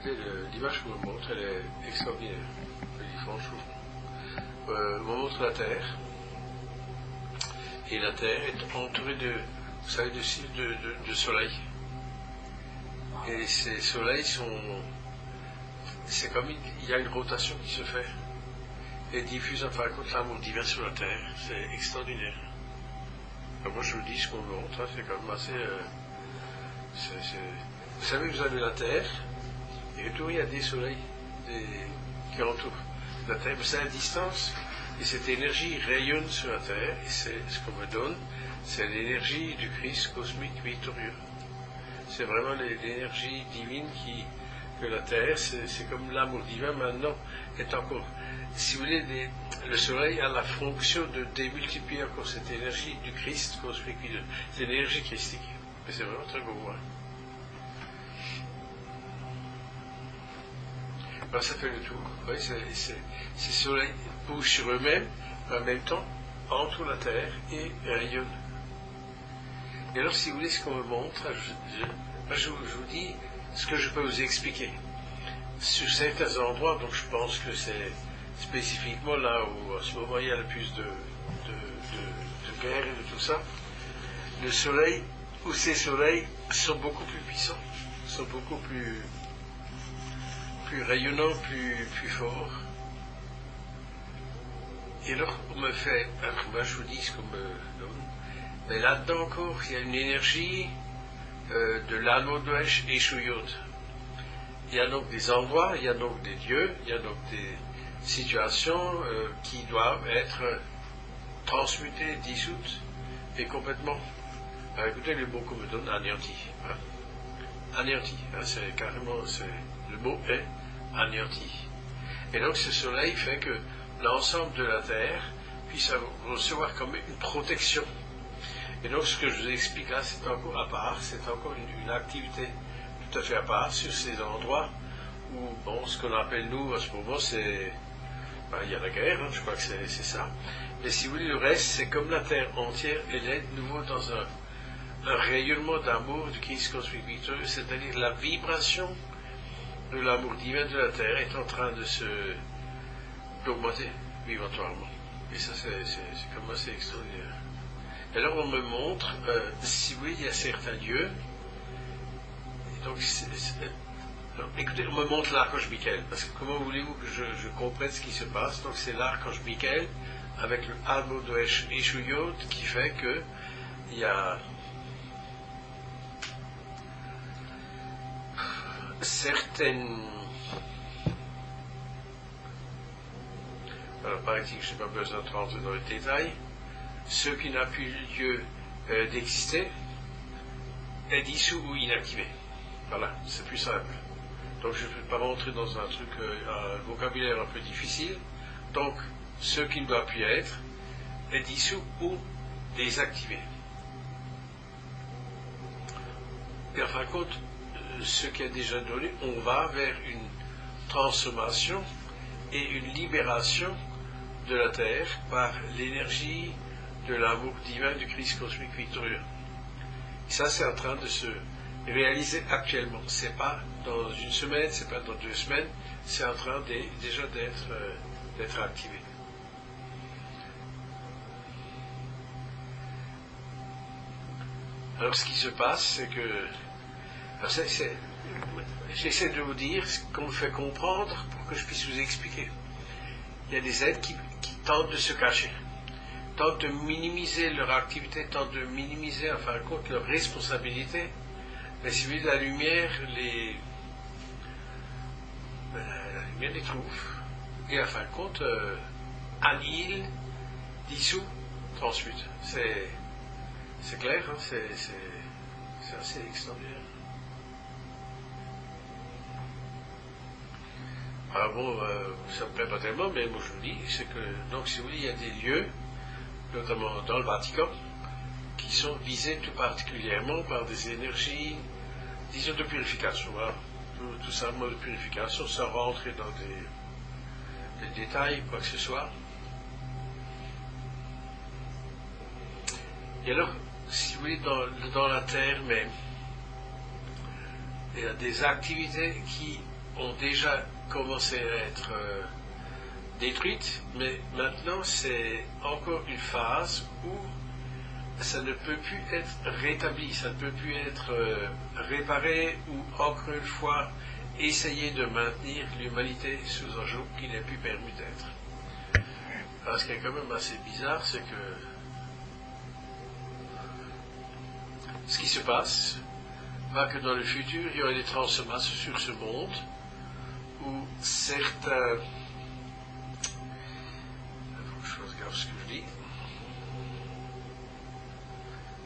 écoutez, l'image qu'on me montre, elle est extraordinaire. Je le dis franchement. On me montre la Terre. Et la Terre est entourée de, vous savez, de soleil. Et ces soleils sont... C'est comme il y a une rotation qui se fait. Et diffuse en fin de compte l'amour divin sur la Terre. C'est extraordinaire. Alors moi je vous dis ce qu'on me montre, hein, c'est quand même assez... Vous savez, vous avez la Terre, et autour il y a des soleils qui entourent la Terre. C'est à distance, et cette énergie rayonne sur la Terre, et c'est ce qu'on me donne, c'est l'énergie du Christ cosmique victorieux. C'est vraiment l'énergie divine que la Terre, c'est comme l'amour divin maintenant est encore. Si vous voulez, le Soleil a la fonction de démultiplier encore cette énergie du Christ cosmique. C'est l'énergie christique. Mais c'est vraiment très beau. Hein. Alors ça fait le tour. Oui, ces soleils bougent sur eux-mêmes, en même temps, entourent la Terre et rayonnent. Et alors, si vous voulez ce qu'on me montre, je vous dis ce que je peux vous expliquer. Sur certains endroits, donc je pense que c'est spécifiquement là où, à ce moment, il y a le plus de guerre et de tout ça, le soleil, ou ces soleils sont beaucoup plus puissants, sont beaucoup plus rayonnants, plus forts. Et alors, on me fait, alors moi je vous dis ce qu'on me donne, mais là-dedans encore, il y a une énergie de l'anneau de Eshuyot. Il y a donc des endroits, il y a donc des lieux, il y a donc des situations qui doivent être transmutées, dissoutes, et complètement, écoutez le mot qu'on me donne, anéanti. Hein. Anéanti, hein, c'est carrément, le mot est anéanti. Et donc ce soleil fait que l'ensemble de la Terre puisse recevoir comme une protection. Et donc ce que je vous explique là, c'est encore à part, c'est encore une activité tout à fait à part sur ces endroits où, bon, ce qu'on appelle nous à ce moment, c'est, il y a la guerre, hein, je crois que c'est ça. Mais si vous voulez, le reste, c'est comme la Terre entière, elle est de nouveau dans un rayonnement d'amour du Christ cosmique victorieux, c'est-à-dire la vibration de l'amour divin de la Terre est en train d'augmenter vibratoirement. Et ça, c'est comme assez extraordinaire. Et alors, on me montre, si vous voulez, il y a certains lieux. Donc, alors, écoutez, on me montre l'archange Michael, parce que comment voulez-vous que je comprenne ce qui se passe? Donc, c'est l'archange Michael avec le anneau de Eshuyot qui fait que il y a certaines. Alors, paraît-il que je n'ai pas besoin de rentrer dans les détails. Ce qui n'a plus lieu d'exister est dissous ou inactivé. Voilà, c'est plus simple. Donc je ne vais pas rentrer dans un truc, un vocabulaire un peu difficile. Donc, ce qui ne doit plus être est dissous ou désactivé. Et en fin de compte, ce qui est déjà donné, on va vers une transformation et une libération de la Terre par l'énergie de l'amour divin du Christ cosmique victorieux. Et ça, c'est en train de se réaliser actuellement. C'est pas dans une semaine, c'est pas dans 2 semaines, c'est en train déjà d'être activé. Alors, ce qui se passe, c'est que j'essaie de vous dire ce qu'on me fait comprendre pour que je puisse vous expliquer. Il y a des êtres qui tentent de se cacher, tentent de minimiser leur activité, tentent de minimiser, en fin de compte, leur responsabilité. Mais si vous voulez, la lumière les trouve. Et en fin de compte, annihile, dissout, transmute. C'est clair, hein, c'est assez extraordinaire. Alors bon, ça ne me plaît pas tellement, mais moi je vous dis, c'est que, donc si vous voulez, il y a des lieux, notamment dans le Vatican, qui sont visés tout particulièrement par des énergies, disons, de purification. Voilà. Tout simplement de purification, sans rentrer dans des détails, quoi que ce soit. Et alors, si vous voulez, dans la Terre même, il y a des activités qui ont déjà commencé à être détruites, mais maintenant c'est encore une phase où ça ne peut plus être rétabli, ça ne peut plus être réparé ou encore une fois essayer de maintenir l'humanité sous un joug qui n'est plus permis d'être. Alors ce qui est quand même assez bizarre, c'est que ce qui se passe va que dans le futur, il y aura des transformations sur ce monde où certains... Il faut que je regarde ce que je dis.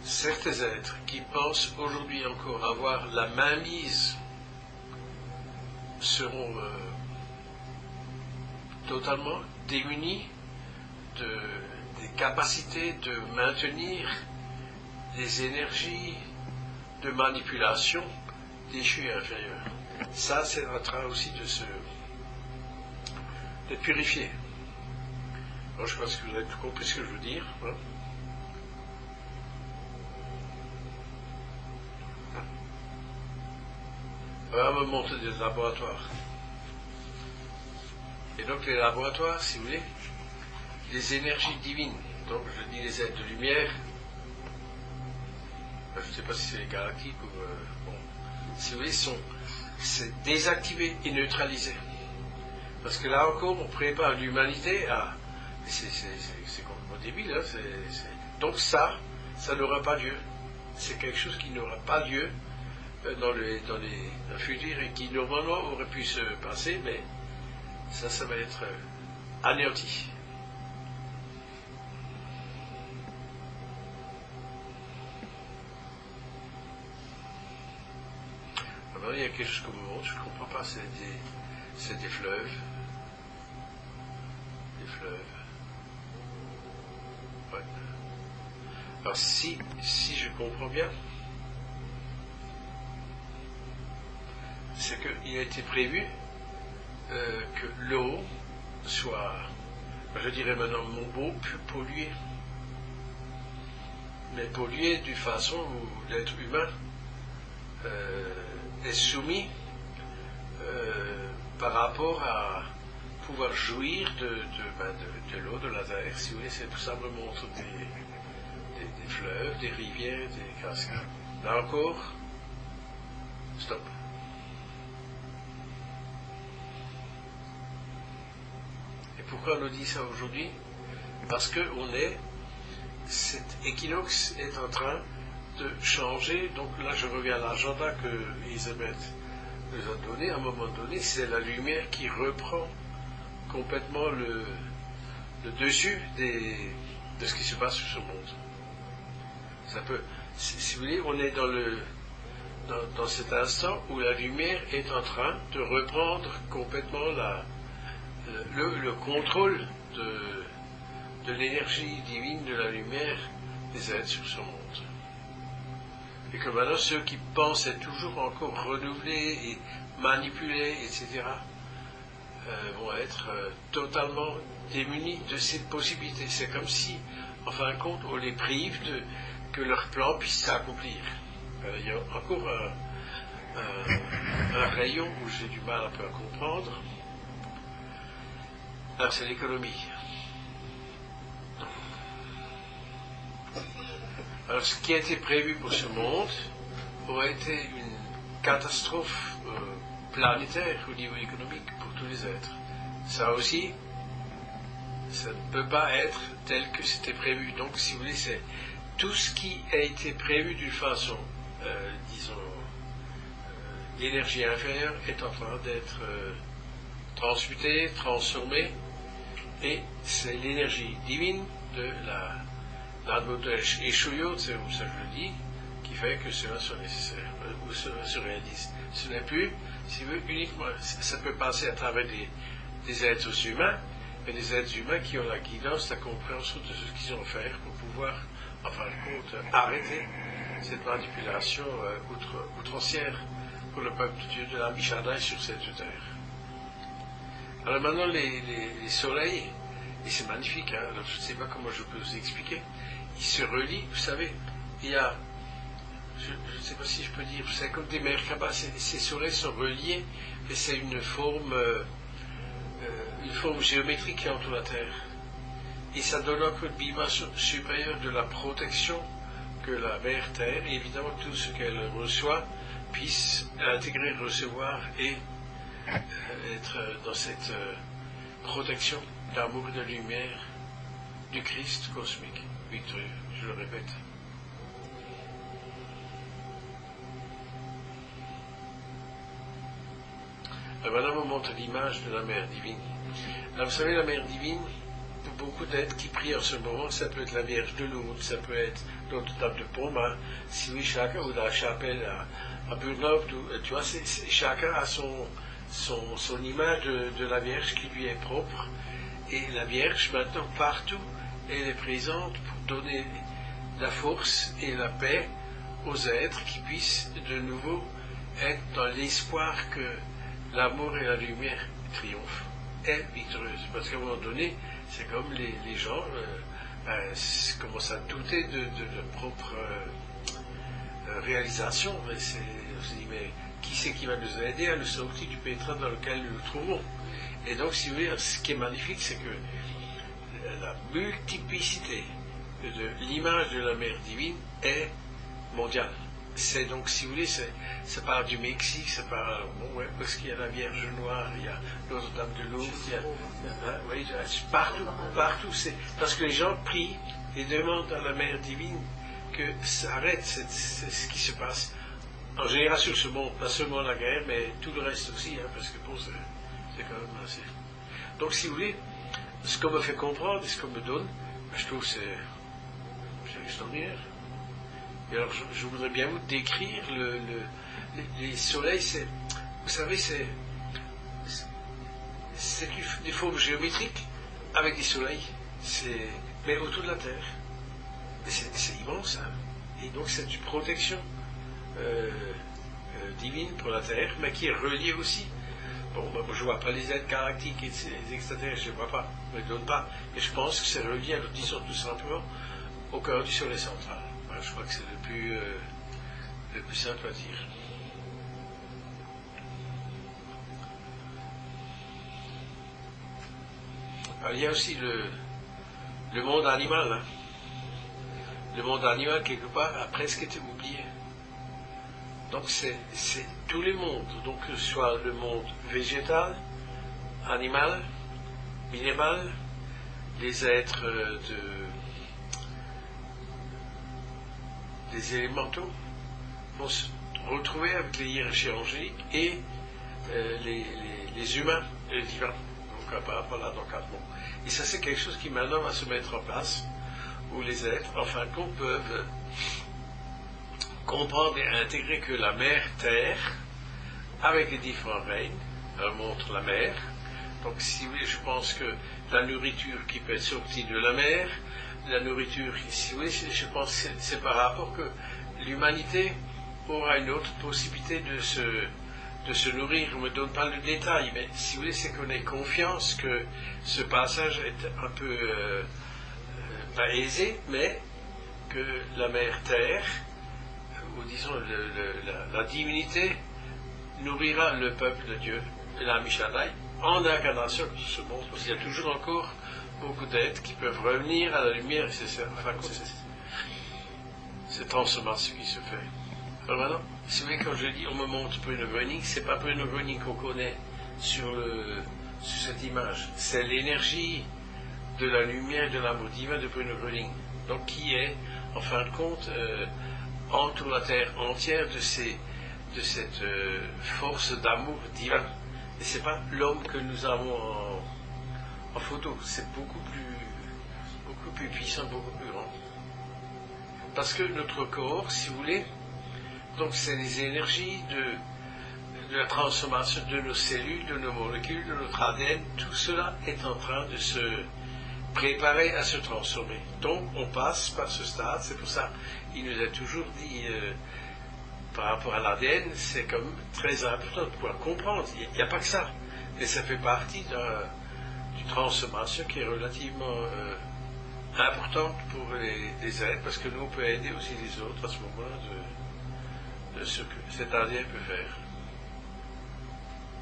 Certains êtres qui pensent aujourd'hui encore avoir la mainmise seront totalement démunis des capacités de maintenir des énergies de manipulation déchues et inférieures. Ça, c'est en train aussi de purifier. Alors, je pense que vous avez tout compris ce que je veux dire. Hein? On va me montrer des laboratoires. Et donc, les laboratoires, si vous voulez, les énergies divines, donc je dis les êtres de lumière, je ne sais pas si c'est les galactiques ou... bon, si vous voulez, c'est désactivé et neutralisé. Parce que là encore, on prépare l'humanité à... C'est complètement débile, hein, donc ça n'aura pas lieu. C'est quelque chose qui n'aura pas lieu dans le futur et qui normalement aurait pu se passer, mais ça va être anéanti. Alors, il y a quelque chose comme monde, je ne comprends pas, c'est des fleuves. Des fleuves. Ouais. Alors si je comprends bien, c'est qu'il a été prévu que l'eau soit, je dirais maintenant, mon beau, polluée. Mais polluée d'une façon où l'être humain est soumis par rapport à pouvoir jouir de l'eau de la terre. Si vous voulez, c'est tout simplement des fleuves, des rivières, des cascades. Là encore, stop. Pourquoi on nous dit ça aujourd'hui? Parce que cet équinoxe est en train de changer. Donc là, je reviens à l'agenda que Elisabeth nous a donné. À un moment donné, c'est la lumière qui reprend complètement le dessus de ce qui se passe sur ce monde. Ça peut, si vous voulez, on est dans cet instant où la lumière est en train de reprendre complètement le contrôle de l'énergie divine de la lumière des êtres sur ce monde. Et que maintenant, ceux qui pensent être toujours encore renouvelés et manipulés, etc., vont être totalement démunis de cette possibilité. C'est comme si, en fin de compte, on les prive que leur plan puisse s'accomplir. Il y a encore un rayon où j'ai du mal un peu à comprendre. Alors, c'est l'économie. Alors, ce qui a été prévu pour ce monde aurait été une catastrophe planétaire au niveau économique pour tous les êtres. Ça aussi, ça ne peut pas être tel que c'était prévu. Donc, si vous voulez, c'est tout ce qui a été prévu d'une façon, disons, l'énergie inférieure est en train d'être transmutée, transformée, et c'est l'énergie divine de l'Admotesh et Shuyot, c'est comme ça que je le dis, qui fait que cela soit nécessaire, ou se réalise. Ce n'est plus, si vous voulez, uniquement, ça peut passer à travers des êtres humains, mais des êtres humains qui ont la guidance, la compréhension de ce qu'ils ont à faire pour pouvoir, en fin de compte, arrêter cette manipulation outrancière pour le peuple de Dieu de la Mishadai sur cette terre. Alors maintenant, les soleils, et c'est magnifique, hein, alors je ne sais pas comment je peux vous expliquer, ils se relient, vous savez, il y a, je ne sais pas si je peux dire, c'est comme des merkabas, ces soleils sont reliés et c'est une forme géométrique qui entoure la Terre. Et ça donne encore une dimension supérieure de la protection que la mère Terre, et évidemment tout ce qu'elle reçoit, puisse intégrer, recevoir et être dans cette protection d'amour et de lumière du Christ cosmique, victorieux, je le répète. Alors maintenant, on montre l'image de la mère divine. Alors, vous savez, la mère divine, pour beaucoup d'êtres qui prient en ce moment, ça peut être la Vierge de Lourdes, ça peut être Notre-Dame de Pommern, si oui, chacun, ou la chapelle à Burnow, tu vois, chacun a son image de la Vierge qui lui est propre. Et la Vierge, maintenant, partout, elle est présente pour donner la force et la paix aux êtres qui puissent de nouveau être dans l'espoir que l'amour et la lumière triomphent, est victorieuse. Parce qu'à un moment donné, c'est comme les gens commencent à douter de leur propre réalisation. On se dit, mais qui c'est qui va nous aider à nous sortir du pétrin dans lequel nous nous trouvons? Et donc, si vous voulez, ce qui est magnifique, c'est que la multiplicité de l'image de la mère divine est mondiale. C'est donc, si vous voulez, ça part du Mexique, ça part, parce qu'il y a la Vierge Noire, il y a Notre-Dame de Lourdes, partout, c'est parce que les gens prient et demandent à la mère divine que ça arrête, c'est ce qui se passe en général sur ce monde, pas seulement la guerre, mais tout le reste aussi, parce que bon, c'est quand même assez. Donc, si vous voulez, ce qu'on me fait comprendre et ce qu'on me donne, je trouve que c'est extraordinaire. Et alors, je voudrais bien vous décrire les soleils. Vous savez, c'est des formes géométriques avec des soleils, mais autour de la Terre. C'est immense, hein. Et donc, c'est une protection divine pour la Terre, mais qui est reliée aussi. Bon, je ne vois pas les êtres galactiques et les extraterrestres, je ne vois pas, je ne me donne pas. Et je pense que c'est relié, alors disons tout simplement, au cœur du soleil central. Voilà, je crois que c'est le plus simple à dire. Alors, il y a aussi le monde animal. Hein. Le monde animal, quelque part, a presque été oublié. Donc c'est tous les mondes, donc que ce soit le monde végétal, animal, minéral, les êtres des élémentaux vont se retrouver avec les hiérarchies angéliques et les humains et les divins. Donc voilà, donc et ça c'est quelque chose qui maintenant va se mettre en place, où les êtres, en fin de compte, peuvent comprendre et intégrer que la mère Terre, avec les différents règnes, montre la mer. Donc, si vous voulez, je pense que la nourriture qui peut être sortie de la mer, la nourriture, si vous voulez, je pense que c'est par rapport que l'humanité aura une autre possibilité de se nourrir. Je ne me donne pas le détail, mais si vous voulez, c'est qu'on ait confiance que ce passage est un peu pas aisé, mais que la mère Terre, ou disons la divinité, nourrira le peuple de Dieu, la Mishadai, en incarnation de ce monde. Parce qu'il y a toujours encore beaucoup d'êtres qui peuvent revenir à la lumière, et c'est cette transformation qui se fait. Alors maintenant, si vous voulez, quand je dis on me montre Bruno Browning, c'est pas Bruno Browning qu'on connaît sur cette image, c'est l'énergie de la lumière et de l'amour divin de Bruno Browning, donc qui est, en fin de compte, entoure la terre entière de cette force d'amour divin. Et c'est pas l'homme que nous avons en photo, c'est beaucoup plus puissant, beaucoup plus grand. Parce que notre corps, si vous voulez, donc c'est les énergies de la transformation de nos cellules, de nos molécules, de notre ADN, tout cela est en train de se préparer à se transformer. Donc on passe par ce stade, c'est pour ça qu'il nous a toujours dit, par rapport à l'ADN, c'est comme très important de pouvoir comprendre, il n'y a pas que ça, mais ça fait partie d'une transformation qui est relativement importante pour les êtres, parce que nous on peut aider aussi les autres à ce moment-là de ce que cet ADN peut faire.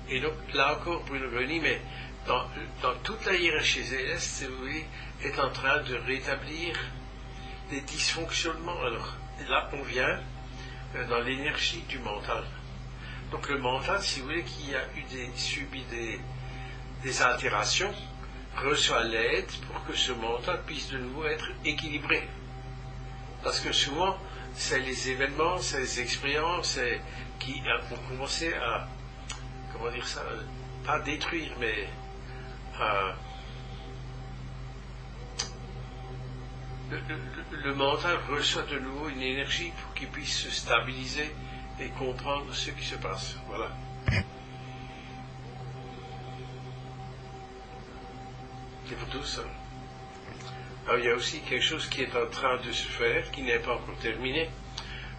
Et donc, là encore, Bruno Gröning, mais dans toute la hiérarchie céleste, si vous voulez, est en train de rétablir des dysfonctionnements. Alors, là, on vient dans l'énergie du mental. Donc, le mental, si vous voulez, qui a subi des altérations, reçoit l'aide pour que ce mental puisse de nouveau être équilibré. Parce que souvent, c'est les événements, c'est les expériences qui ont commencé à, comment dire ça, pas détruire, mais le mental reçoit de nouveau une énergie pour qu'il puisse se stabiliser et comprendre ce qui se passe. Voilà. C'est pour tout ça. Alors, il y a aussi quelque chose qui est en train de se faire, qui n'est pas encore terminé.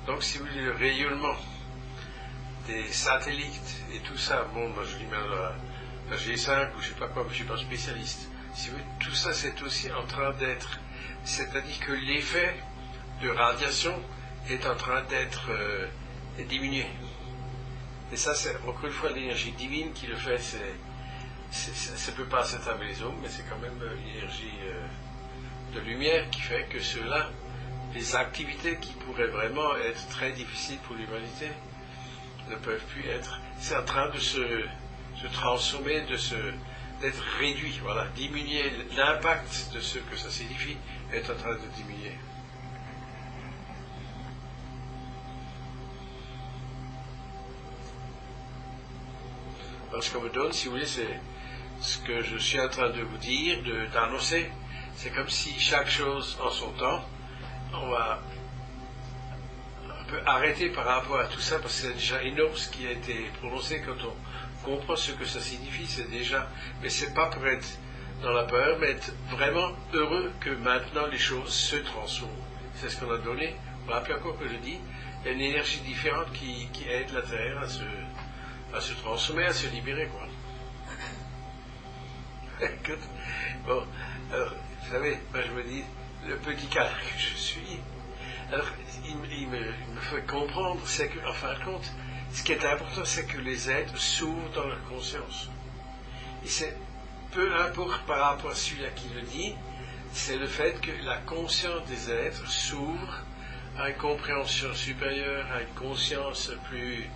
Donc, si vous voulez, le rayonnement des satellites et tout ça, bon, moi je dis même la G5 ou je ne sais pas quoi, je ne suis pas spécialiste. Si vous voulez, tout ça, c'est aussi en train d'être, c'est-à-dire que l'effet de radiation est en train d'être diminué. Et ça, c'est encore une fois l'énergie divine qui le fait. Ça ne peut pas s'atteindre les hommes, mais c'est quand même une énergie de lumière qui fait que ceux-là, les activités qui pourraient vraiment être très difficiles pour l'humanité, ne peuvent plus être. C'est en train de se transformer, d'être réduit. Voilà, diminuer l'impact de ce que ça signifie est en train de diminuer. Alors, ce qu'on me donne, si vous voulez, c'est ce que je suis en train de vous dire, d'annoncer. C'est comme si chaque chose en son temps, on peut arrêter par rapport à tout ça, parce que c'est déjà énorme ce qui a été prononcé. Quand on comprend ce que ça signifie, c'est déjà, mais c'est pas pour être dans la peur, mais être vraiment heureux que maintenant les choses se transforment. C'est ce qu'on a donné. Vous rappelez encore que je dis, il y a une énergie différente qui aide la Terre à se transformer, à se libérer, quoi. Bon, alors, vous savez, moi je me dis, le petit cadre que je suis, alors il me fait comprendre, c'est qu'en fin de compte, ce qui est important, c'est que les êtres s'ouvrent dans leur conscience. Et c'est peu importe par rapport à celui-là qui le dit, c'est le fait que la conscience des êtres s'ouvre à une compréhension supérieure, à une conscience plus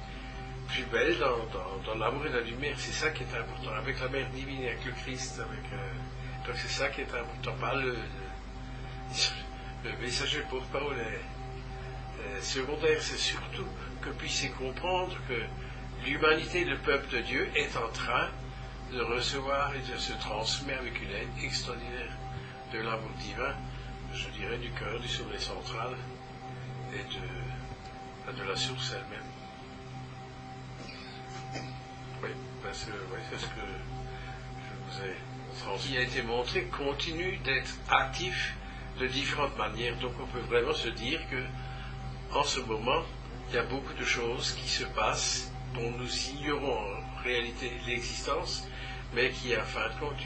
belle dans l'amour et la lumière. C'est ça qui est important, avec la mère divine, avec le Christ, donc c'est ça qui est important, pas le messager porte-parole est secondaire, c'est surtout que puissiez comprendre que l'humanité, le peuple de Dieu, est en train de recevoir et de se transmettre avec une aide extraordinaire de l'amour divin, je dirais du cœur, du sommet central et de la source elle-même. Oui, c'est ce que je vous ai transmis. Qui a été montré continue d'être actif de différentes manières. Donc on peut vraiment se dire que en ce moment, il y a beaucoup de choses qui se passent dont nous ignorons en réalité l'existence, mais qui a en fin de compte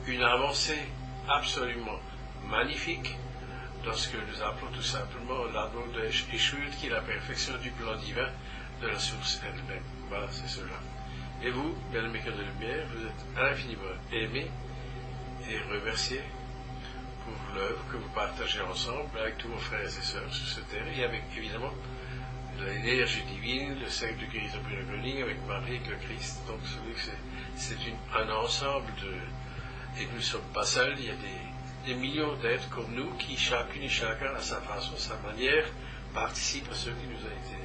une avancée absolument magnifique dans ce que nous appelons tout simplement l'anneau de Eshut, qui est la perfection du plan divin de la source elle-même. Voilà, c'est cela. Et vous, bien-aimés cœurs de lumière, vous êtes infiniment aimés et remerciés pour l'œuvre que vous partagez ensemble avec tous vos frères et sœurs sur cette terre, et avec évidemment l'énergie divine, le cercle de guérison Bruno Gröning, avec Marie et le Christ. Donc c'est un ensemble et nous ne sommes pas seuls, il y a des millions d'êtres comme nous qui, chacune et chacun à sa façon, à sa manière, participent à ce qui nous a été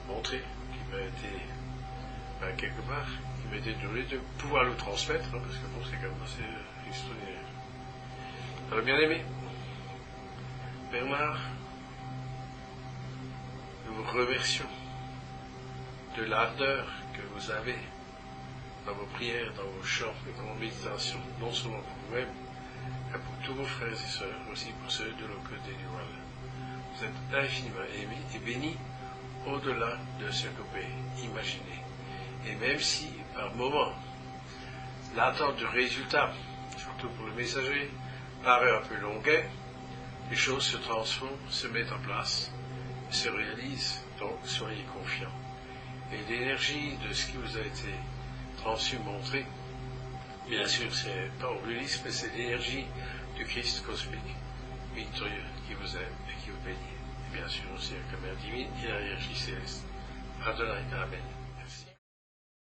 montré, qui m'a été quelque part, qui m'a été donné de pouvoir le transmettre, hein, parce que bon, c'est quand même assez extraordinaire. Alors, bien aimé, Bernard, nous vous remercions de l'ardeur que vous avez dans vos prières, dans vos chants et dans vos méditations, non seulement pour vous-même, mais pour tous vos frères et sœurs, aussi pour ceux de l'autre côté du voile. Vous êtes infiniment aimés et bénis au-delà de ce que vous pouvez imaginer. Et même si, par moment, l'attente de résultats, surtout pour le messager, paraît un peu longuet, les choses se transforment, se mettent en place, se réalisent, donc soyez confiants. Et l'énergie de ce qui vous a été reçu, montré. Bien sûr, c'est pas Aurélis, mais c'est l'énergie du Christ cosmique, victorieux, qui vous aime et qui vous bénit. Et bien sûr aussi la caméra divine et l'énergie céleste. Adonai, Amen.